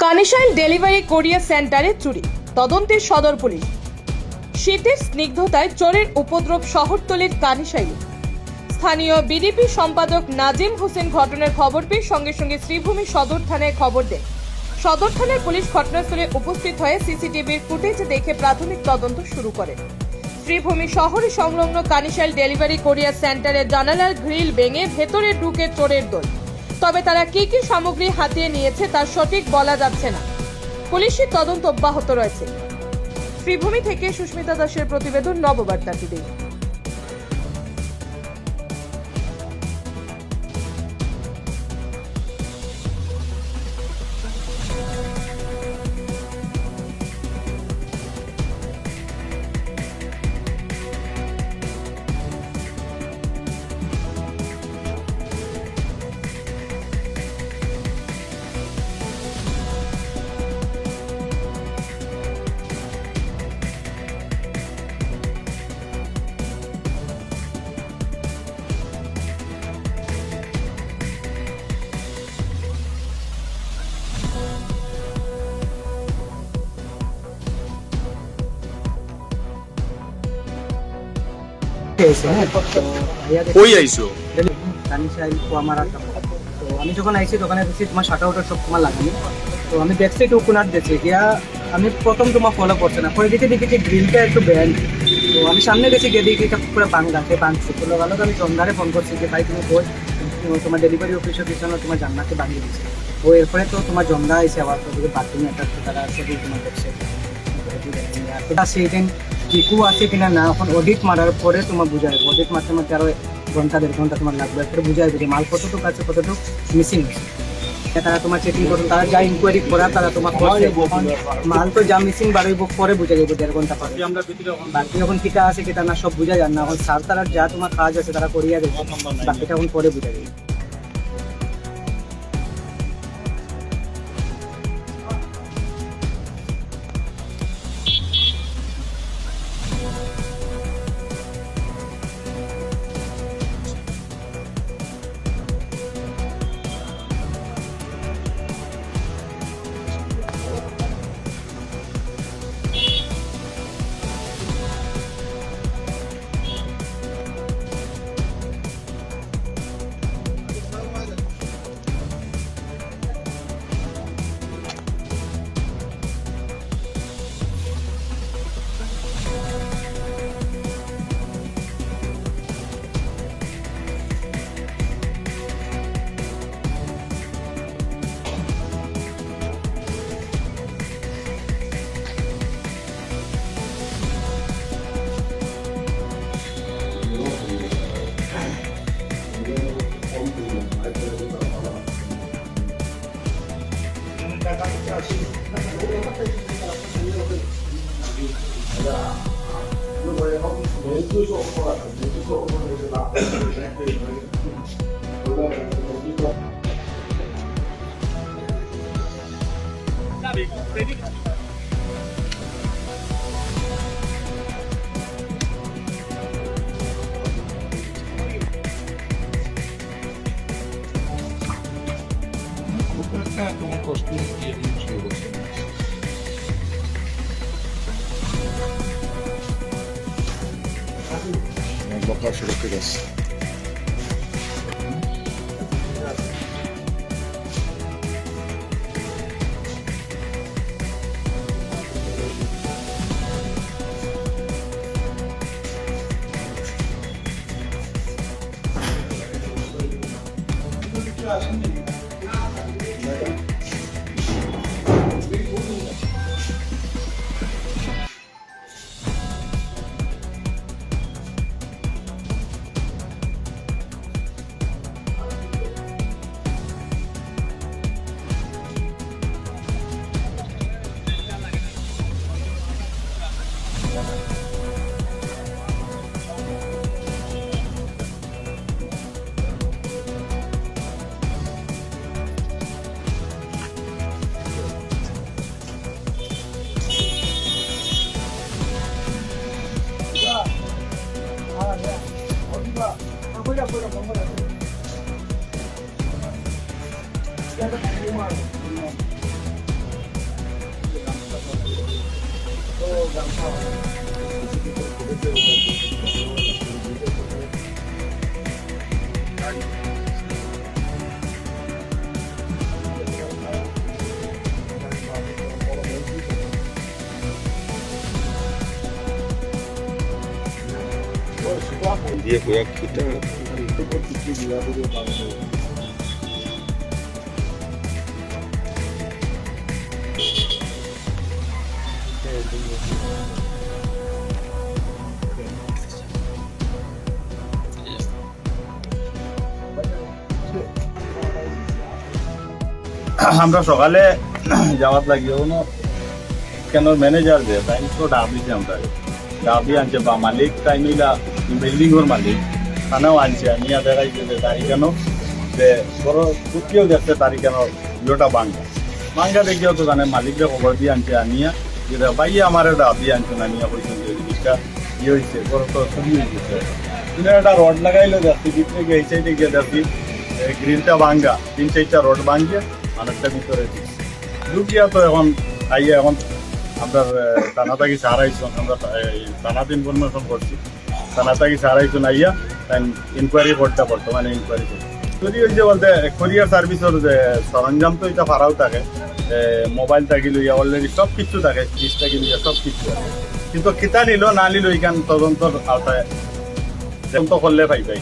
কানিশাইল delivery কোরিয়ার সেন্টারে চুরি, তদন্তে সদর পুলিশ। শীতের স্নিগ্ধতায় চোরের উপদ্রব শহরতলির কানিশাইলে। স্থানীয় বিডিপি সম্পাদক নাজিম হোসেন ঘটনার খবর পেয়ে সঙ্গে সঙ্গে শ্রীভূমি সদর থানায় খবর দেন। সদর থানার পুলিশ ঘটনাস্থলে উপস্থিত হয়ে সিসিটিভির ফুটেজ দেখে প্রাথমিক তদন্ত শুরু করে। শ্রীভূমি শহরে সংলগ্ন কানিশাইল ডেলিভারি কোরিয়ার সেন্টারের জানালার গ্রিল ভেঙে ভেতরে ঢুকে চোরের দল। তবে তারা কি কি সামগ্রী হাতিয়ে নিয়েছে তা সঠিক বলা যাচ্ছে না। পুলিশের তদন্ত অব্যাহত রয়েছে। শ্রীভূমি থেকে সুস্মিতা দাসের প্রতিবেদন, নববার্তা টিভি। কই আইছো? তো আমি যখন আইছি দোকানে দেখছি তোমার শাটা ওটা সব তোমার লাগানি। তো আমি দেখছি একটু কোনার দেখছি গিয়া আমি প্রথম তোমার ফলো করছে না, পরে দেখি যে গ্রিলটা একটু ব্যান্ড। তো আমি সামনে গেছি গিয়ে দেখি এটা পুরো বাংলাতে বাংছে। তো লোক আমি জমদারে ফোন করছি যে ভাই তুমি বই তোমার ডেলিভারি অফিসের পিছনে তোমার জান্নাতে বানিয়ে দিচ্ছে। ও এরপরে তো তোমার জমদা আইসে আবার তো বাথরুমে একটা তারা ছবি তোমার দেখছে। সেইদিন টিকু আছে কিনা না, এখন অডিট মারার পরে তোমার বুঝা যাবে। অডিট মারতে মারতে আরো ঘন্টা দেড় ঘন্টা তোমার লাগবে, এরপরে বুঝা যাবে যে মাল কতটুকু আছে কতটুকু মিসিং হয়েছে। তারা তোমার চেকিং করুন, তারা যা ইনকোয়ারি করা তারা তোমার মাল তো যা মিসিং বাড়াইব পরে বুঝা যাবে দেড় ঘন্টা পরে। বাকি এখন কিটা আছে কিটা না সব বুঝা যান না, এখন স্যার তারা যা তোমার কাজ আছে তারা করিয়া দেবে, বাকিটা এখন পরে বুঝা যাবে। তোমার কষ্ট বকার সুরক্ষিত আছে। দিয়ে কয়েকটা আমরা সকালে যাওয়ার লাগি কেন ম্যানেজার যে তাই তো ডাব দিছে আমরা ডাবি আনছে বা মালিক তাই নিলা বিল্ডিং এর মালিক থানাও আনছে নিয়ে দেখাইছে যে তাই কেন যে বড় কুটিও দেখছে তারি কেন ইয়েটা ভাঙ্গা দেখিও তো জানে মালিকরা খবর দিয়ে আনছে আনিয়া যেটা ভাইয়া আমার ডাবি আনছে না নিয়ে বলছেন যে জিনিসটা ইয়ে হয়েছে বড় তো ছবি হয়েছে কিন্তু একটা রড লাগাইলো দেখছি ভিতরে গিয়ে এই সাইডে গিয়ে দেখছি গ্রিলটা ভাঙ্গা 3-4টা রড ভাঙ্গিয়ে মানুষটা ভিতরে ঢুকিয়া তো এখন আইয়া এখন আপনার থানা থাকি সারাইছো আমরা থানাতে ইনফরমেশন করছি থানা থাকি সারাইছো আইয়া তাই ইনকোয়ারি করতে বর্তমানে ইনকোয়ারি করছি যদি ওই যে বলতে কোরিয়ার সার্ভিসের যে সরঞ্জাম তো এটা ভাড়াও থাকে মোবাইল থাকি লইয়া অলরেডি সব কিছু থাকে ফ্রিজ থাকি লইয়া সব কিছু আছে কিন্তু কিতা নিল না নিল এখান তদন্তর আওতায় তদন্ত করলে পাইবাই